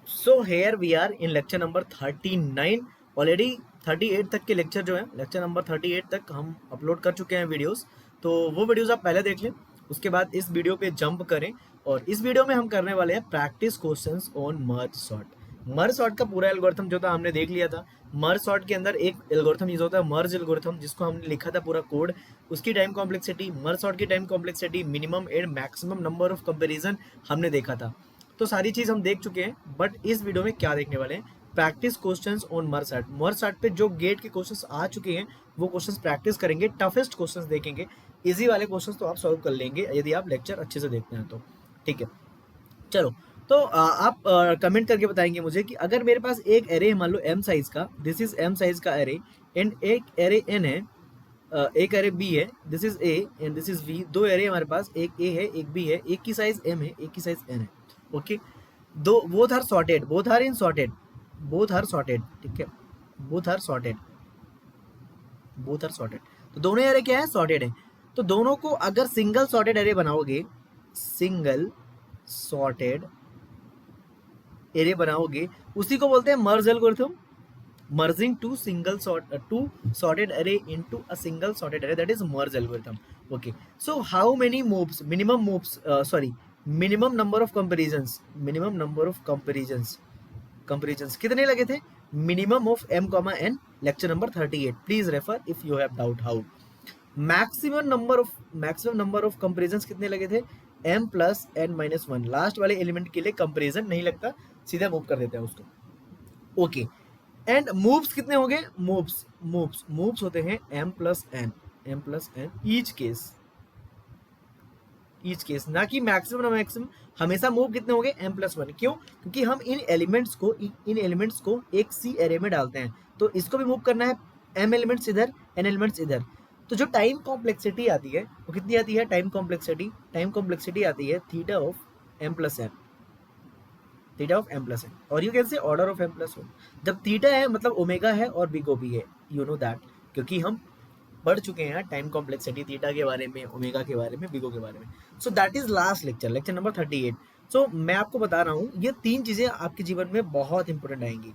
So here we are in lecture number 39। Already 38 तक के lecture जो है, लेक्चर नंबर 38 तक हम अपलोड कर चुके हैं वीडियोस। तो वो वीडियोस आप पहले देख लें, उसके बाद इस वीडियो पे जंप करें। और इस वीडियो में हम करने वाले हैं practice questions on merge sort. Merge sort का पूरा एल्गोरिथम जो था हमने देख लिया था। मर्ज सॉर्ट के अंदर एक एल्गोरिथम यूज होता है मर्ज एल्गोरिथम, जिसको हमने लिखा था पूरा कोड। उसकी टाइम कॉम्प्लेक्सिटी, मर्ज सॉर्ट की time complexity, minimum and maximum number of comparison हमने देखा था। तो सारी चीज हम देख चुके हैं। बट इस वीडियो में क्या देखने वाले हैं, practice questions on merge sort. Merge sort पे जो गेट के क्वेश्चंस आ चुके हैं वो क्वेश्चंस प्रैक्टिस करेंगे, टफेस्ट क्वेश्चंस देखेंगे। इजी वाले क्वेश्चंस तो आप सॉल्व कर लेंगे यदि आप लेक्चर अच्छे से देखते हैं तो। ठीक है, चलो। तो आप कमेंट करके बताएंगे मुझे कि अगर मेरे पास एक एरे है, मान लो एम साइज का, दिस इज एम साइज का एरे, एंड एक एरे एन है, एक एरे बी है, this is A and this is B. दो एरे हमारे पास, एक ए है एक बी है, एक की साइज एम है एक की साइज एन है। ओके, दो both are sorted, both are in sorted, both are sorted. ठीक है, both are sorted, both are sorted. तो दोनों एरे क्या है, सॉर्टेड है। तो दोनों को अगर सिंगल सॉर्टेड एरे बनाओगे, सिंगल सॉर्टेड एरे बनाओगे, उसी को बोलते हैं मर्ज algorithm. merging two sorted array into a single sorted array, that is merge algorithm. Okay, so how many moves, minimum moves, minimum number of comparisons, minimum number of comparisons कितने लगे थे, minimum of m comma n, lecture number 38, please refer if you have doubt how. maximum number of comparisons कितने लगे थे, m plus n minus 1। Last वाले element के लिए comparison नहीं लगता, सीधा मूव कर देते हैं उसको। ओके, एंड मूव्स कितने हो गए, मूव्स होते हैं m plus n each case, ना कि मैक्सिमम ना मैक्सिमम। हमेशा मूव कितने हो गए, m प्लस 1। क्यों, क्योंकि हम इन एलिमेंट्स को एक सी एरे में डालते हैं, तो इसको भी मूव करना है, m एलिमेंट्स इधर n एलिमेंट्स इधर। तो जो टाइम कॉम्प्लेक्सिटी आती है वो कितनी आती है, टाइम कॉम्प्लेक्सिटी आती है theta of m plus n, theta of m plus n, और you can say order of m plus 1। जब थीटा है मतलब ओमेगा है और बिग ओ भी है, यू नो दैट, क्योंकि हम पढ़ चुके हैं टाइम कॉम्प्लेक्सिटी, थीटा के बारे में, ओमेगा के बारे में, बिगो के बारे में। सो that is last lecture, lecture number 38। सो मैं आपको बता रहा हूँ ये तीन चीजें आपके जीवन में बहुत इंपॉर्टेंट आएंगी।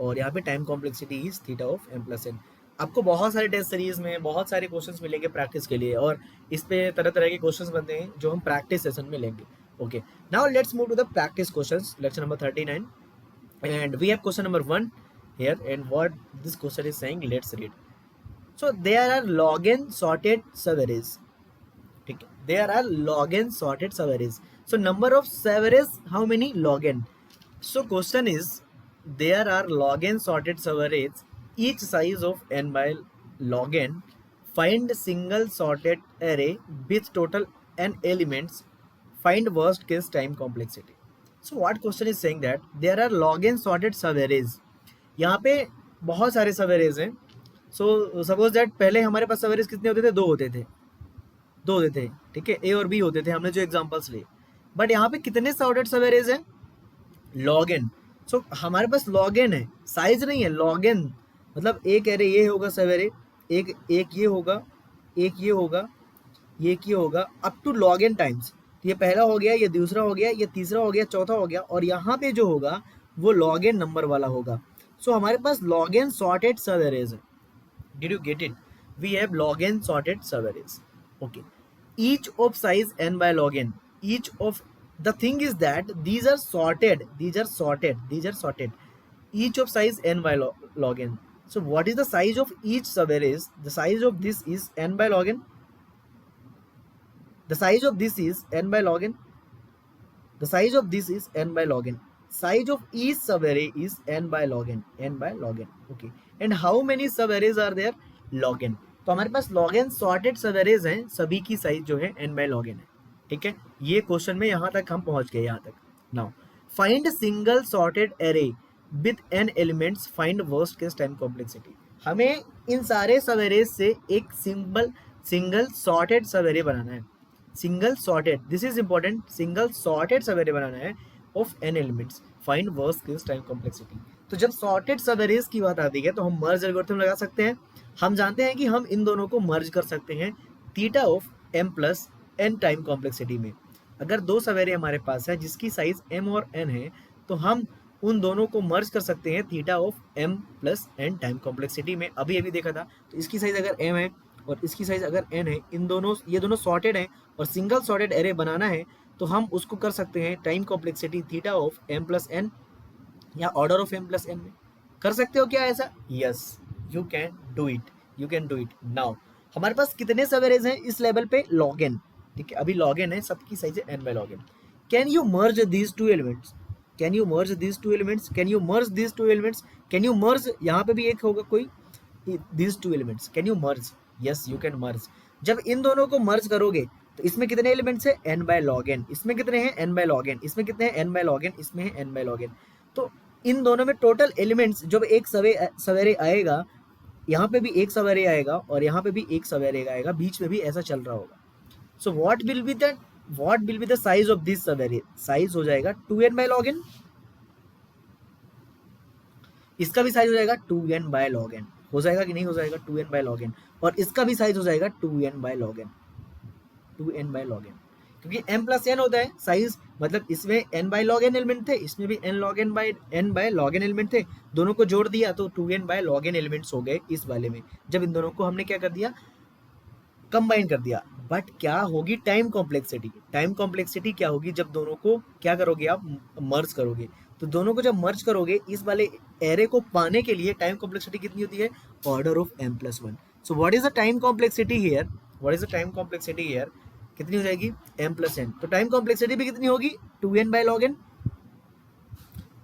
और यहाँ पे time complexity is theta of m plus n। आपको बहुत सारे टेस्ट सीरीज में बहुत सारे क्वेश्चंस मिलेंगे प्रैक्टिस के लिए, और इस पे तरह तरह के क्वेश्चंस बनते हैं जो हम प्रैक्टिस सेशन में लेंगे। Okay, now let's move to the practice questions, lecture number 39, and we have question number 1 here, and what this question is saying, let's read. So there are log n sorted subarrays, ठीक है, there are log n sorted subarrays. So number of subarrays, how many, log n. So question is, there are log n sorted subarrays, each size of n by log n. Find single sorted array with total n elements. Find worst case time complexity. So what question is saying that there are log n sorted subarrays. यहाँ पे बहुत सारे subarrays हैं। So suppose that पहले हमारे पास सवेरेज कितने होते थे, दो होते थे। ठीक है, ए और बी होते थे, हमने जो एग्जांपल्स लिए। बट यहाँ पे कितने सॉर्टेड सवेरेज हैं, लॉग एन। सो हमारे पास लॉग एन है, साइज नहीं है, लॉग एन। मतलब एक एरे ये होगा सवेरे, एक ये होगा, एक ये होगा, ये होगा, up to log N times. ये पहला हो गया, ये दूसरा हो गया, ये तीसरा हो गया, चौथा हो गया, और यहाँ पे जो होगा वो लॉग एन नंबर वाला होगा। सो हमारे पास लॉग एन सॉर्टेड सवेरेज है। Did you get it? We have log n sorted subarrays. Okay. Each of size n by log n. Each of the thing is that these are sorted. These are sorted. Each of size n by log n. So what is the size of each subarrays? The size of this is n by log n. The size of this is n by log n. The size of this is n by log n. Size of each subarray is n by log n. N by log n. Okay. And how many subarrays are there? Log n. तो हमारे पास log n sorted subarrays हैं, सभी की size जो है n by log n है। ठीक है, ये क्वेश्चन में यहाँ तक हम पहुँच गए, यहाँ तक। Now find single sorted array with n elements, find worst case time complexity. हमें इन सारे सवेरेज से एक सिंगल सॉर्टेड सवेरे बनाना है, single sorted, this is important, single sorted सवेरे बनाना है of n elements, find worst case time complexity. तो जब सॉर्टेड सबएरेज की बात आती है तो हम मर्ज एल्गोरिथम लगा सकते हैं। हम जानते हैं कि हम इन दोनों को मर्ज कर सकते हैं theta of m plus n time complexity में। अगर दो सवेरे हमारे पास है जिसकी साइज m और n है, तो हम उन दोनों को मर्ज कर सकते हैं theta of m plus n time complexity में। अभी अभी देखा था, तो इसकी साइज अगर m है और इसकी साइज अगर n है, इन दोनों ये दोनों सॉर्टेड हैं और सिंगल सॉर्टेड एरे बनाना है, तो हम उसको कर सकते हैं time complexity theta of m plus n या order of m plus n में। कर सकते हो क्या ऐसा? Yes, you can do it, you can do it. Now हमारे पास कितने सवेरेज हैं इस लेवल पे? लॉग n, ठीक है, अभी लॉग n है, सबकी साइज है n by log n। Can you merge these two elements? Can you merge these two elements? Can you merge these two elements? Can you merge, यहाँ पे भी एक होगा कोई, these two elements, can you merge? Yes, you can merge. जब इन दोनों को मर्ज करोगे तो इसमें कितने एलिमेंट्स है? n by log n। इसमें कितने हैं? n by log n। इसमें कितने हैं? n by log n। इसमें है n बाय लॉग n। तो इन दोनों में टोटल एलिमेंट्स जब एक सवेरे आएगा, यहाँ पे भी एक सवेरे आएगा और यहाँ पे भी एक सवेरे आएगा, बीच में भी ऐसा चल रहा होगा। सो what will be the size of this सवेरे? साइज हो जाएगा 2n बाय लॉग n। इसका भी साइज हो जाएगा 2n बाय लॉग n। हो जाएगा कि नहीं हो जाएगा? 2n by log n। और इसका भी साइज हो जाएगा 2n by log n। 2n by log n, क्योंकि m प्लस n होता है साइज, मतलब इसमें n by log n element थे, इसमें भी n by log n element थे, दोनों को जोड़ दिया तो 2n by log n elements हो गए इस वाले में, जब इन दोनों को हमने क्या कर दिया? कंबाइन कर दिया। बट क्या होगी टाइम कॉम्प्लेक्सिटी? टाइम कॉम्प्लेक्सिटी क्या होगी जब दोनों को क्या करोगे आप? मर्ज करोगे। तो दोनों को जब मर्ज करोगे, इस वाले एरे को पाने के लिए टाइम कॉम्प्लेक्सिटी कितनी होती है? Order of m plus 1। So what is the time complexity here? What is the time complexity here? कितनी हो जाएगी? m plus n। तो टाइम कॉम्प्लेक्सिटी भी कितनी होगी? 2n by log n।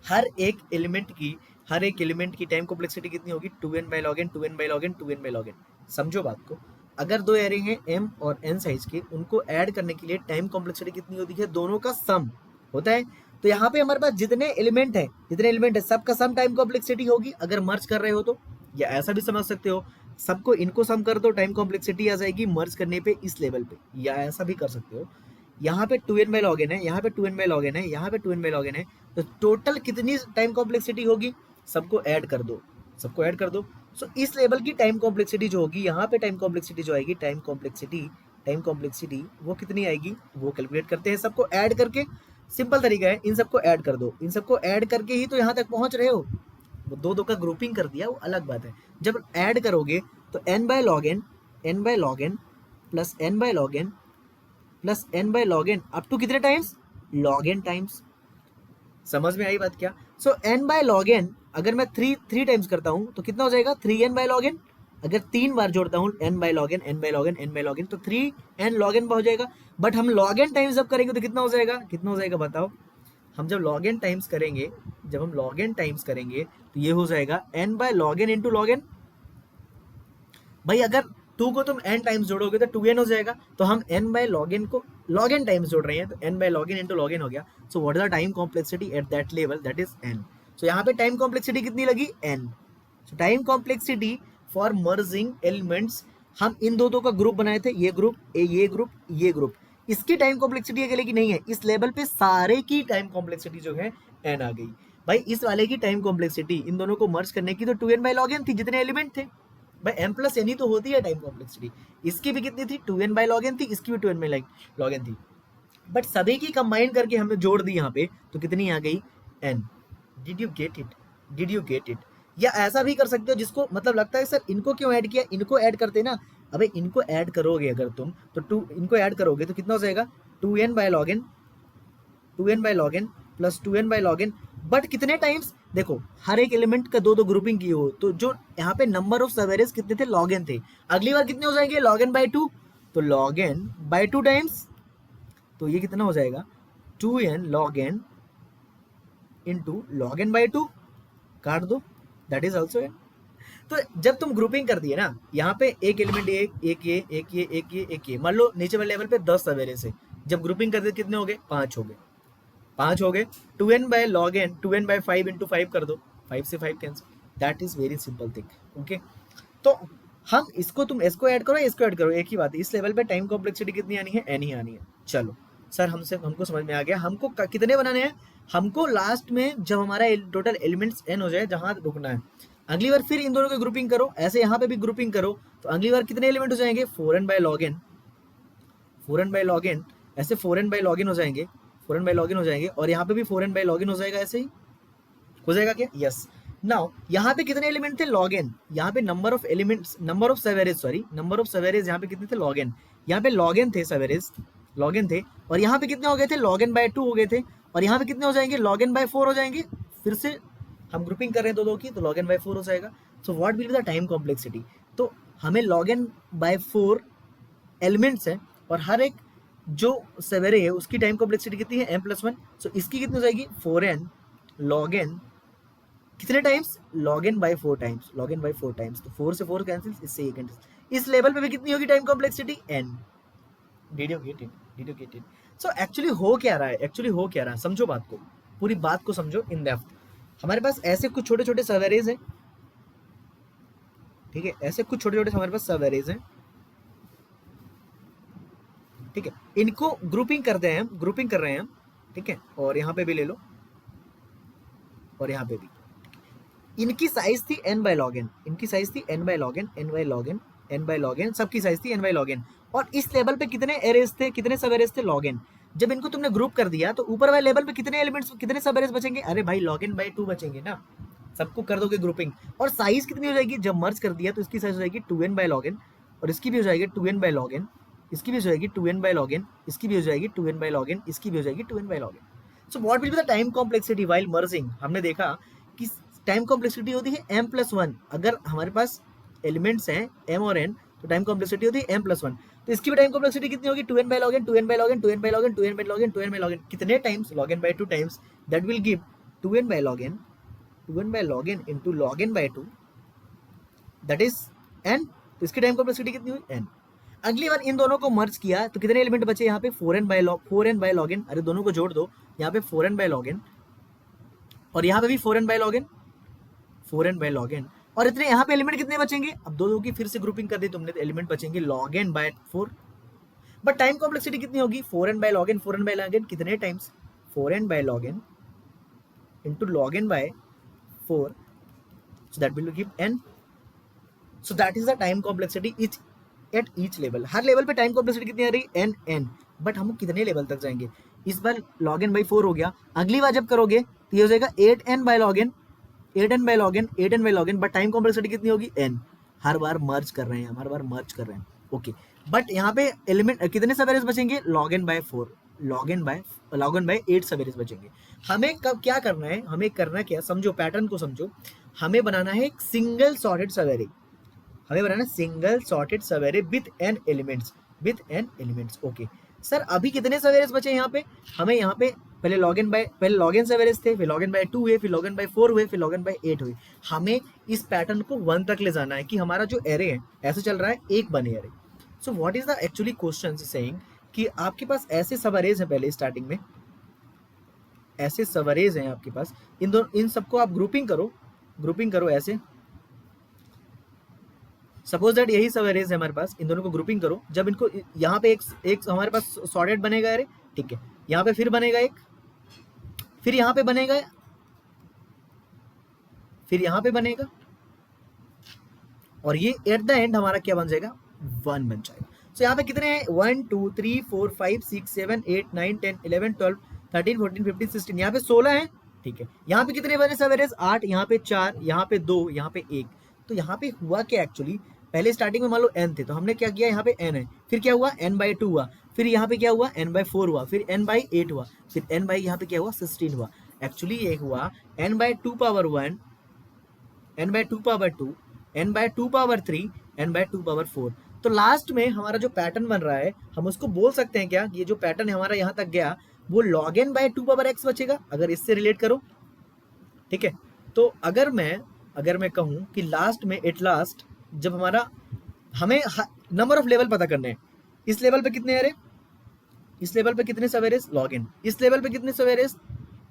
हर एक एलिमेंट की टाइम कॉम्प्लेक्सिटी कितनी होगी? 2n by log n, 2n by log n, 2n by log n। समझो बात को। अगर दो एरे हैं m और n साइज के, उनको ऐड करने के लिए टाइम कॉम्प्लेक्सिटी कितनी होती है? दोनों का सम होता है। तो यहाँ पे हमारे पास जितने एलिमेंट है सबका सम टाइम कॉम्प्लेक्सिटी होगी अगर मर्ज कर रहे हो तो। या ऐसा भी समझ सकते हो, सबको इनको सम कर दो, टाइम कॉम्प्लेक्सिटी आ जाएगी मर्ज करने पे इस लेवल पे। या ऐसा भी कर सकते हो, यहाँ पे 2n बाय लॉग n है, यहाँ पे 2n बाय लॉग n है, यहाँ पे 2n बाय लॉग n है, तो टोटल कितनी टाइम कॉम्प्लेक्सिटी होगी? सबको ऐड कर दो, सबको ऐड कर दो। सो इस लेवल की टाइम कॉम्प्लेक्सिटी जो होगी, यहाँ पे टाइम कॉम्प्लेक्सिटी जो आएगी, टाइम कॉम्प्लेक्सिटी वो कितनी आएगी? वो कैलकुलेट करते हैं सबको ऐड करके। सिंपल तरीका है, इन सबको ऐड कर दो, इन सबको ऐड करके ही तो यहाँ तक पहुँच रहे हो। वो दो का ग्रुपिंग कर दिया, वो अलग बात है। जब ऐड करोगे तो n by log n plus n by log n plus n by log n up to कितने टाइम्स? Log n times. समझ में आई बात क्या? So n by log n अगर मैं थ्री टाइम्स करता हूँ तो कितना हो जाएगा? 3n bye log n। अगर 3 बार जोड़ता हूँ n बाय लॉग n तो 3n लॉग n हो जाएगा। बट हम लॉग n टाइम्स जब करेंगे तो कितना हो जाएगा? कितना हो जाएगा बताओ? हम जब लॉग n टाइम्स करेंगे, तो ये हो जाएगा n by log n into log n। भाई अगर 2 को तुम n टाइम्स जोड़ोगे तो 2n हो जाएगा, तो हम n बाय लॉग n को log n टाइम्स जोड़ रहे हैं, तो n by log n into log n हो गया। So what is the time complexity at that level? That is n। So यहाँ पे टाइम कॉम्प्लेक्सिटी कितनी लगी? n। So time complexity for merging elements, हम इन दो का ग्रुप बनाए थे, ये ग्रुप, इसकी टाइम कॉम्प्लेक्सिटी अकेले की नहीं है, इस लेवल पे सारे की टाइम कॉम्प्लेक्सिटी जो है n आ गई। भाई इस वाले की टाइम कॉम्प्लेक्सिटी इन दोनों को मर्ज करने की तो 2n बाय log n थी, जितने एलिमेंट थे। भाई m प्लस n ही तो होती है टाइम कॉम्प्लेक्सिटी। इसकी भी कितनी थी? 2n बाय log n थी, इसकी भी 2n बाय log n थी। बट सभी की कंबाइन करके हमने जोड़ दी यहाँ पे, तो कितनी आ गई? n। Did you get it? या ऐसा भी कर सकते हो, जिसको मतलब लगता है सर इनको क्यों ऐड किया, इनको ऐड करते ना। अबे इनको ऐड करोगे अगर तुम, तो इनको ऐड करोगे तो कितना हो जाएगा? 2n by log n plus 2n by log n। But कितने टाइम्स? देखो हर एक एलिमेंट का दो ग्रुपिंग की हो, तो जो यहाँ पे नंबर ऑफ सवेरेज कितने थे? log n थे। अगली बार कितने हो जाएंगे? log n by 2। तो log n बाय 2 टाइम्स, तो ये कितना हो जाएगा? 2n log n into log n by 2, काट दो, दैट इज ऑल्सो n। तो जब तुम ग्रुपिंग कर दिए ना, यहाँ पे एक एलिमेंट एक ये, मान लो नीचे वाले लेवल पे 10 सवेरे से, जब ग्रुपिंग कर दिए कितने हो गए? 5 हो गए। 2n by log n, 2n by 5 into 5 कर दो, 5 से 5 cancel. That is very simple thing. Okay, तो हम इसको ऐड करो, एक ही बात है। इस लेवल पे टाइम कॉम्प्लेक्सिटी कितनी आनी है? n ही आनी है। चलो सर हमको समझ में आ गया। हमको कितने बनाने हैं? हमको लास्ट में जब हमारा टोटल एलिमेंट्स n हो जाए, जहां रुकना है, अगली बार फिर इन दोनों की ग्रुपिंग करो, ऐसे यहाँ पे भी ग्रुपिंग करो, तो अगली बार कितने एलिमेंट हो जाएंगे? 4n बाय log n, ऐसे 4n बाय log n हो जाएंगे, और यहाँ पे भी 4n बाय log n हो जाएगा ऐसे ही। हो जाएगा क्या? यस। नाउ यहाँ पे कितने एलिमेंट थे? Log n. यहाँ पे number of elements, number of subarrays, sorry number of subarrays यहाँ पे कितने थे? Log n. यहाँ पे लॉग एन थे सेवेरेज, लॉग एन थे, और यहाँ पे कितने हो गए थे? लॉग एन बाय 2 हो गए थे, और यहाँ पे कितने हो जाएंगे? लॉग एन बाय 4 हो जाएंगे। फिर से हम ग्रुपिंग कर रहे हैं दो दो की, तो लॉग एन बाय 4 हो जाएगा। सो what will be the time complexity? तो हमें लॉग एन बाय 4 एलिमेंट्स है, और हर एक जो सेवेरे है उसकी टाइम कॉम्प्लेक्सिटी कितनी है? m+1। सो इसकी कितनी हो जाएगी? 4n लॉग एन कितने times? Log n by 4 times, log n by 4 times. तो 4 से 4 कैंसिल, इससे ये कैंसिल। इस लेवल पे भी कितनी होगी time complexity? n। Did you get it? Did you get it? So actually हो क्या रहा है? एक्चुअली हो क्या रहा है, समझो बात को, पूरी बात को समझो इन डेप्थ। हमारे पास ऐसे कुछ छोटे छोटे सवेरेज हैं, ठीक है, ऐसे कुछ छोटे छोटे हमारे पास सवेरेज हैं, ठीक है, इनको ग्रुपिंग करते हैं, ग्रुपिंग कर रहे हैं हम, ठीक है, और यहाँ पे भी ले लो, और यहाँ पे भी। इनकी साइज थी n बाय लॉग एन, इनकी साइज थी n by log n, n by log n, n by log n, सबकी साइज थी n बाय लॉग एन। और इस लेवल पे कितने एरेज थे, कितने सब एरेज थे? Log n. जब इनको तुमने ग्रुप कर दिया तो ऊपर वाले लेवल पे कितने एलिमेंट्स, कितने सब एरेज बचेंगे? अरे भाई लॉग एन बाय 2 बचेंगे ना, सबको कर दोगे ग्रुपिंग। और साइज कितनी हो जाएगी? जब मर्ज कर दिया तो इसकी साइज हो जाएगी 2n बाय लॉग एन, और इसकी भी हो जाएगी 2n बाय लॉग एन, इसकी भी हो जाएगी 2n बाय लॉग एन, इसकी भी हो जाएगी 2n बाय लॉग एन, इसकी भी हो जाएगी 2n by log n. So what will be the time complexity while merging? हमने देखा कि टाइम कॉम्प्लेक्सिटी होती है m+1। अगर हमारे पास एलिमेंट्स हैं m और n, तो टाइम कॉम्प्लेक्सिटी होती है m+1। तो इसकी भी टाइम कॉम्प्लेक्सिटी कितनी होगी? 2n by log n, 2n by log n, 2n by log n, 2n by log n, 2n by log n. कितने times? log n by 2 times. That will give 2n by log n, 2n by log n into log n by 2, that is n। तो इसकी time complexity कितनी हुई? n। अगली बार इन दोनों को मर्ज किया तो कितने एलिमेंट बचे? यहाँ पे 4n बाय log n। अरे दोनों को जोड़ दो, यहाँ पे 4n बाय log n, और यहाँ पे भी 4n by log n, 4n by log n, और इतने यहाँ पे एलिमेंट कितने बचेंगे? अब दो दो की फिर से ग्रुपिंग कर दी तुमने, तो एलिमेंट बचेंगे log n by 4। But time complexity कितनी होगी? 4n by log n, 4n by log n कितने times? 4n by log n into log n by 4, so that will give n। so that is the time complexity each at each level। Her level पे time complexity कितनी आ रही? n n। But हम कितने level तक जाएंगे? इस बार log n by 4 हो गया, अगली बार जब करोगे तो ये हो जाएगा 8n by log n, 8n by log n, 8n by log n। But time complexity कितनी होगी? n। हर बार मर्ज कर रहे हैं, हर बार मर्ज कर रहे हैं, ओके। बट यहाँ पे एलिमेंट कितने सबएरेज बचेंगे? log n by 4, log n by 8 subarrays बचेंगे। हमें कब क्या करना है? हमें करना क्या, समझो पैटर्न को समझो। हमें बनाना है एक सिंगल सॉर्टेड सबएरे, हमें बनाना सिंगल सॉर्टेड सवेरे with an elements, okay. Sir अभी कितने सवेरेज बचे यहाँ पे? हमें यहाँ पे पहले log n सवेरेज थे, फिर log n बाय 2 हुए, फिर log n बाय 4 हुए, फिर log n बाय 8 हुए। हमें इस पैटर्न को 1 तक ले जाना है कि हमारा जो एरे है ऐसे चल रहा है, एक बने array. So what is the actually question saying कि आपके पास ऐसे सवेरेज हैं, पहले स्टार्टिंग में ऐसे सवेरेज हैं आपके पास, इन सबको आप ग्रुपिंग करो ऐसे। सपोज दैट यही सब एरेज है हमारे पास, इन दोनों को ग्रुपिंग करो। जब इनको यहाँ पे एक हमारे पास सॉर्टेड बनेगा एरे, ठीक है, यहाँ पे फिर बनेगा एक, फिर यहाँ पे बनेगा, फिर यहाँ पे बनेगा, और ये एट द एंड हमारा क्या बन जाएगा? 1 बन जाएगा। सो यहाँ पे कितने हैं? 1 2 3 4 5 6 7 8 9 10 11 12 13 14 15 16, यहाँ पे 16 है, ठीक है। यहाँ पे कितने बने सब एरेज? 8, यहाँ पे 4, यहाँ पे 2, यहाँ पे 1। तो यहाँ पे हुआ क्या एक्चुअली? पहले स्टार्टिंग में मान लो n थे, तो हमने क्या किया? यहाँ पे n है, फिर क्या हुआ? n बाई 2 हुआ, फिर यहाँ पे क्या हुआ? n बाई 4 हुआ, फिर n बाई 8 हुआ, फिर n बाई यहाँ पे क्या हुआ? 16 हुआ। एक्चुअली ये हुआ n by 2 power 1, n by 2 power 2, n by 2 power 3, n by 2 power 4। तो लास्ट में हमारा जो पैटर्न बन रहा है, हम उसको बोल सकते हैं क्या? ये जो पैटर्न है हमारा यहाँ तक गया, वो log n by 2 power x बचेगा, अगर इससे रिलेट करो, ठीक है। तो अगर मैं कहूँ कि लास्ट में एट लास्ट जब हमारा, हमें नंबर ऑफ लेवल पता करने हैं, इस लेवल पे कितने एरे, इस लेवल पे कितने सवेरेज? log n। इस लेवल पे कितने सवेरेज?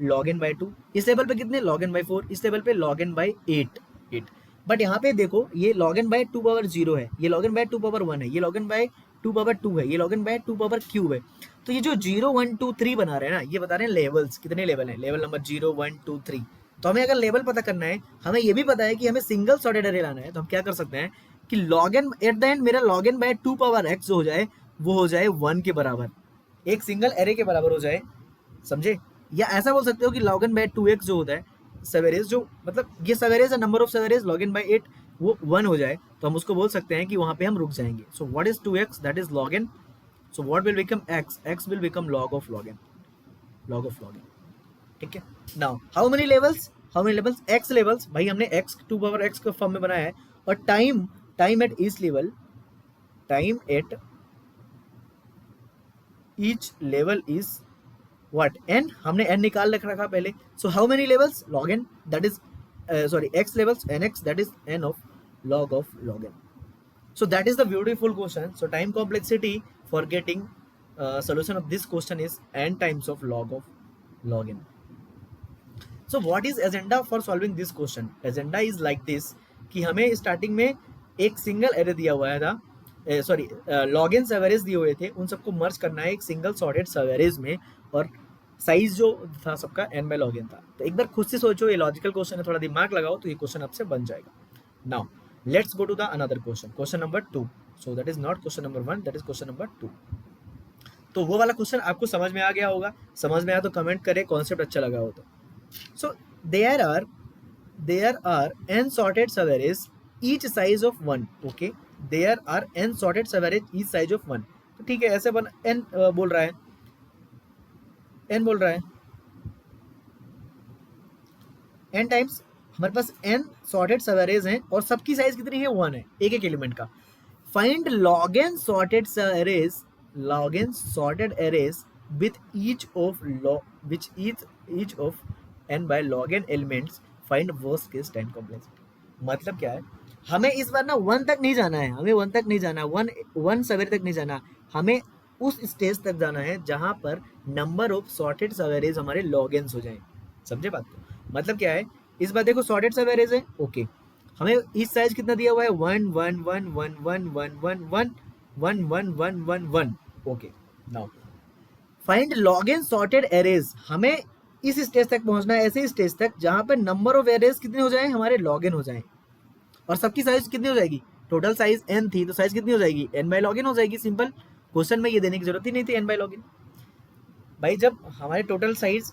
log n by 2। इस लेवल पे कितने? log n by 4। इस लेवल पे log n बाई 8। बट यहाँ पे देखो, ये log n बाई 2 पावर 0 है, ये log n बाई 2 पावर 1 है, ये log n बाई 2 पावर 2 है, ये log n by 2 power cube है। तो ये जो 0 1 2 3 बना रहे हैं ना, ये बता रहे हैं लेवल्स, कितने लेवल हैं? Level number 0 1 2 3। तो हमें अगर लेवल पता करना है, हमें ये भी पता है कि हमें सिंगल सॉर्टेड एरे लाना है, तो हम क्या कर सकते हैं कि log n at the end मेरा log n by 2 power x जो हो जाए, वो हो जाए 1 के बराबर, एक सिंगल एरे के बराबर हो जाए, समझे? या ऐसा बोल सकते हो कि log n बाय 2x जो होता है, सवेरेज जो मतलब ये subarrays number of subarrays log n by 8 वो 1 हो जाए तो हम उसको बोल सकते हैं कि वहां पे हम रुक जाएंगे. सो what is 2x, that is log n. So what will become x, x will become log of log n, log of log n. ठीक है. Now how many levels, x levels. भाई हमने x टू पावर x के form में बनाया है और time at each level, time at each level is what, n. हमने n निकाल रखा पहले. So how many levels, log n, that is x levels, nx, that is n of log n. So that is the beautiful question. So time complexity for getting solution of this question is n times of log n. So what is agenda for solving this question? Agenda is like this कि हमें starting में एक single array दिया हुआ था, sorry log in सवेरेज दिए हुए थे, उन सबको मर्ज करना है एक सिंगल सॉर्टेड सवेरेज में और साइज जो था सबका n बाय log n था. तो एक बार खुद से सोचो, ये लॉजिकल क्वेश्चन है, थोड़ा दिमाग लगाओ तो ये क्वेश्चन आपसे बन जाएगा. Now let's go to the another question, question number 2. So that is not question number 1, that is question number 2. तो वो वाला क्वेश्चन आपको समझ में आ गया होगा, समझ में आया तो कमेंट करें, कॉन्सेप्ट अच्छा लगा हो तो. So there are n sorted savages each size of 1. Okay, there are n sorted savages each size of 1. तो ठीक है, ऐसे बन n बोल रहा है, n बोल रहा है n टाइम्स हमारे पास n सॉर्टेड सवेरेज हैं और सबकी साइज कितनी है, 1 है एक एक एलिमेंट का. Find log n sorted सवेरेज, log n sorted arrays with each of n by log n elements. Find worst case time complexity. मतलब क्या है, हमें इस बार ना 1 तक नहीं जाना है, हमें 1 तक नहीं जाना, 1 सवेरे तक नहीं जाना, हमें उस स्टेज तक जाना है जहां पर नंबर ऑफ सॉर्टेड सवेरेज हमारे लॉगेन्स हो जाएं. समझे बात को? मतलब क्या है, इस बार देखो सॉर्टेड सवेरेज है, ओके, हमें इस साइज कितना दिया हुआ है, 1 1 1 1 1 1 1 1 1 1 1 1 1. Okay, now find log n sorted arrays. हमें इस स्टेज तक पहुंचना है, ऐसे स्टेज तक जहां पर नंबर ऑफ एरेज कितने हो जाए, हमारे लॉगेन हो जाए और सबकी साइज कितनी हो जाएगी, टोटल साइज n थी तो साइज कितनी हो जाएगी, n बाय लॉग n हो जाएगी. सिंपल क्वेश्चन में ये देने की जरूरत ही नहीं थी n बाय लॉग n. भाई जब हमारे total size,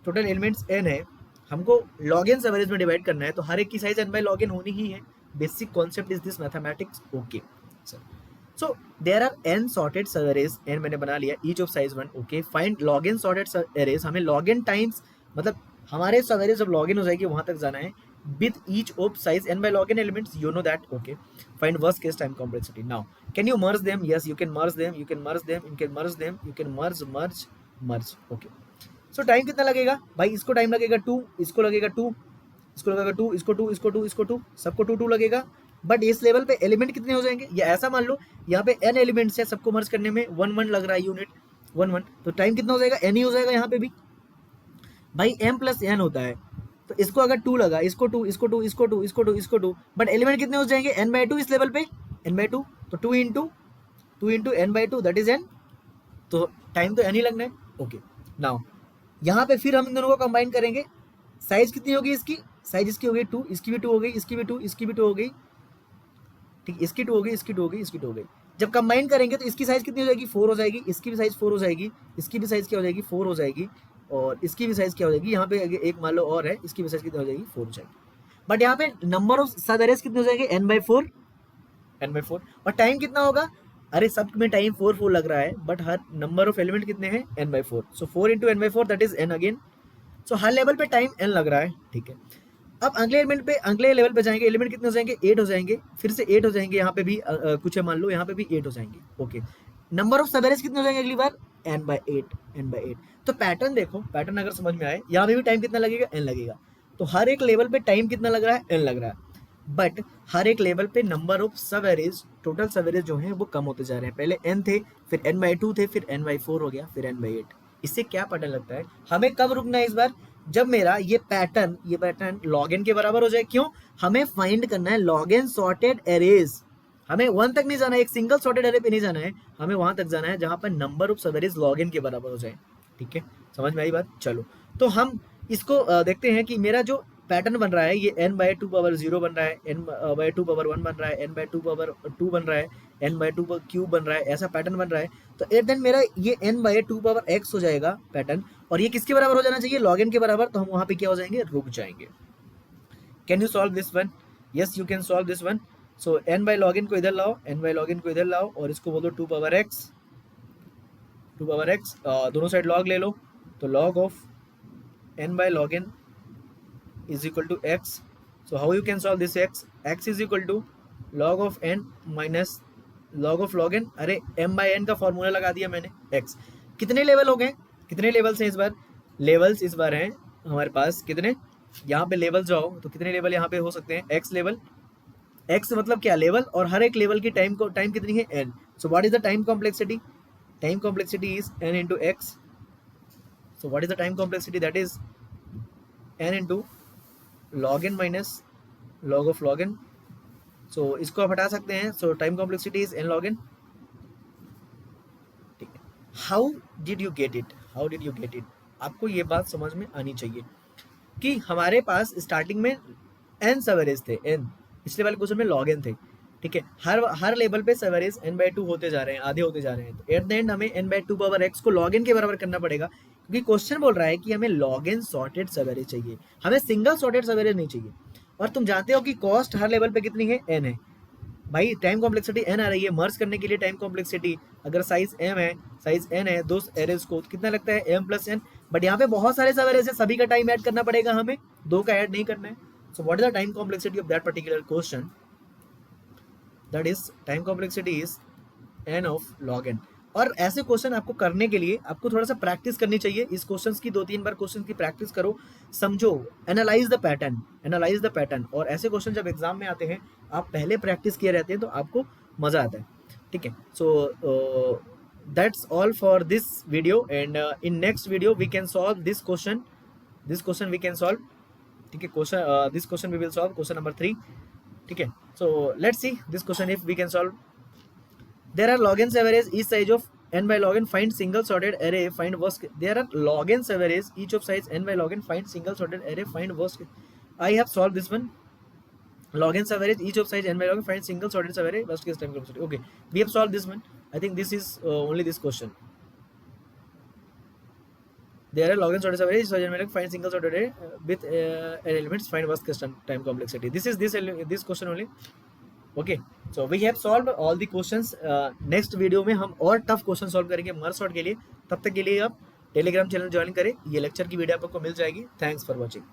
total elements n है, हमको लॉग n एवरेज में डिवाइड करना है तो हर एक की size n by log n होनी ही है. Basic concept is this mathematics. Okay sir, so there are n sorted subarrays, n मैंने बना लिया, each of size 1. Okay, find log n sorted arrays. हमें लॉग n टाइम्स मतलब हमारे सवेरेज जब लॉग इन हो जाएगी वहां तक जाना है with each of size n by log n elements, you know that. Okay, find worst case time complexity. Now can you merge them? Yes, you can merge them, you can merge them, you can merge them, you can merge. Okay, so time कितना लगेगा भाई, इसको time लगेगा 2, इसको लगेगा 2, इसको लगेगा 2, इसको 2, इसको 2, इसको 2, सबको 2 2 लगेगा. बट इस लेवल पे एलिमेंट कितने हो जाएंगे, या ऐसा मान लो यहाँ पे n एलिमेंट्स है, सबको मर्ज करने में 1 1 लग रहा है यूनिट, 1 1, तो टाइम कितना हो जाएगा, n ही हो जाएगा. यहाँ पे भी भाई m प्लस n होता है, तो इसको अगर 2 लगा, इसको 2, इसको 2, इसको 2, इसको 2, इसको 2, बट एलिमेंट कितने हो जाएंगे, n बाई 2 इस लेवल पे, n बाई 2, तो 2 into n by 2 that is n, तो टाइम तो n ही लगना है. ओके, नाउ यहाँ पे फिर हम इन दोनों को कंबाइन करेंगे. साइज कितनी होगी इसकी, साइज इसकी हो गई 2, इसकी भी 2 हो गई, इसकी भी 2, इसकी भी 2 हो गई, ठीक, इसकी 2 हो गई, इसकी 2 हो गई, इसकी 2 हो गई. जब कंबाइन करेंगे तो इसकी साइज कितनी हो जाएगी, 4 हो जाएगी, इसकी भी साइज 4 हो जाएगी, इसकी भी साइज क्या हो जाएगी, 4 हो जाएगी, और इसकी भी साइज क्या हो जाएगी, यहाँ पे एक मान लो और है, इसकी भी साइज कितनी हो जाएगी, 4 हो जाएगी. बट यहाँ पे नंबर ऑफ सब एरेज कितने हो जाएंगे, n बाई 4. और टाइम कितना होगा, अरे सब में टाइम 4 4 लग रहा है, but her number of element कितने हैं, n by 4. So 4 into n by 4 that is n again. So her level पे टाइम n लग रहा है. ठीक है, अब अगले एलिमेंट पे, अगले लेवल पे जाएंगे, एलिमेंट कितने हो जाएंगे, 8 हो जाएंगे, फिर से 8 हो जाएंगे, यहाँ पे भी कुछ है मान लो, यहाँ पे भी 8 हो जाएंगे. ओके, नंबर ऑफ सब एरेज कितने हो जाएंगे अगली बार, n बाई 8. तो पैटर्न देखो, पैटर्न अगर समझ में आए, यहाँ पे भी टाइम कितना लगेगा, n लगेगा. तो हर एक लेवल पे टाइम कितना लग रहा है, n लग रहा है, बट हर एक लेवल पे नंबर ऑफ सब एरेज, टोटल सब एरेज जो हैं वो कम होते जा रहे हैं. पहले n थे, फिर n बाई 2 थे, फिर n बाई 4 हो गया, फिर n बाई 8. इससे क्या पैटर्न लगता है, हमें कब रुकना है इस बार, जब मेरा ये पैटर्न लॉग n के बराबर हो जाए. क्यों, हमें फाइंड करना है लॉग n सॉर्टेड एरेज. हमें 1 तक नहीं जाना है, एक सिंगल सॉर्टेड एरे पे नहीं जाना है, हमें वहां तक जाना है जहां पर नंबर ऑफ सब एरेज लॉग n के बराबर हो जाए. ठीक है, समझ में आई बात. चलो तो हम इसको देखते हैं कि मेरा जो पैटर्न बन रहा है, ये n बाय 2 पावर 0 बन रहा है, n बाय 2 पावर 1 बन रहा है, n बाय 2 पावर 2 बन रहा है, n बाय 2 पावर क्यूब बन रहा है, ऐसा पैटर्न बन रहा है। तो एट देन मेरा ये n बाय 2 पावर x हो जाएगा पैटर्न, और ये किसके बराबर हो जाना चाहिए, log n के बराबर। तो हम वहाँ पे क्या हो जाएंगे, रुक जाएंगे। Can you solve this one? Yes you can solve this one. So n by log n को इधर लाओ, n बाय log n को इधर लाओ, और इसको बोलो 2 पावर x, 2 पावर x, दोनों साइड log ले लो, तो log of n by log n is equal to x. So how you can solve this x? X is equal to log of n minus log of log n। अरे m by n का formula लगा दिया मैंने। x कितने level हो गए, कितने levels हैं इस बार? लेवल्स इस बार हैं हमारे पास कितने, यहाँ पे लेवल जाओ तो कितने लेवल यहाँ पे हो सकते हैं, x लेवल। x मतलब क्या, लेवल, और हर एक लेवल की टाइम कितनी है, n। So what is the time complexity? Time complexity is n into x. So what is the time complexity? That is n into log n minus log of log n। सो इसको आप हटा सकते हैं। सो time complexity is n log n। ठीक है, how did you get it, how did you get it? आपको ये बात समझ में आनी चाहिए कि हमारे पास स्टार्टिंग में n सवेरेज थे, n पिछले वाले क्वेश्चन में log n थे। ठीक है, हर लेवल पे सवेरेज n बाई 2 होते जा रहे हैं, आधे होते जा रहे हैं। तो एट द एंड हमें n बाई 2 पावर x को log n के बराबर करना पड़ेगा, क्योंकि क्वेश्चन बोल रहा है कि हमें log n सॉर्टेड सवेरेज चाहिए, हमें सिंगल सॉर्टेड सवेरेज नहीं चाहिए। और तुम जानते हो कि कॉस्ट हर लेवल पे कितनी है, n है भाई। टाइम कॉम्प्लेक्सिटी n आ रही है, मर्ज करने के लिए टाइम कॉम्प्लेक्सिटी अगर साइज m है, साइज n है, दो एरेज को तो कितना लगता है, m प्लस n। बट यहाँ पे बहुत सारे सवेरेज है, सभी का टाइम ऐड करना पड़ेगा हमें, दो का ऐड नहीं करना है। सो what is the time complexity of that particular question? That is time complexity is n of log n। और ऐसे क्वेश्चन आपको करने के लिए आपको थोड़ा सा प्रैक्टिस करनी चाहिए। इस क्वेश्चंस की 2-3 बार क्वेश्चन की प्रैक्टिस करो, समझो, analyse the pattern, analyse the pattern. और ऐसे क्वेश्चन जब एग्जाम में आते हैं, आप पहले प्रैक्टिस किए रहते हैं तो आपको मजा आता है। ठीक है, so that's all for this video, and in next video we can solve this question we can solve. ठीक है, question this question we will solve, question number 3। ठीक है, so let's see this question if we can solve. There are log n average each size of n by log n, find single sorted array, find worst. There are log n average each of size n by log n, find single sorted array, find worst. I have solved this one. Log n average each of size n by log n, find single sorted array, worst case time complexity. Okay, we have solved this one. I think this is only this question. There are log n sorted array each size n by log n, find single sorted array with elements, find worst case time complexity. This is this question only. Okay, so we have solve all the questions. Next video में हम और tough question solve करेंगे merge sort के लिए। तब तक के लिए आप टेलीग्राम चैनल ज्वाइन करें, ये लेक्चर की वीडियो आपको मिल जाएगी। Thanks for watching.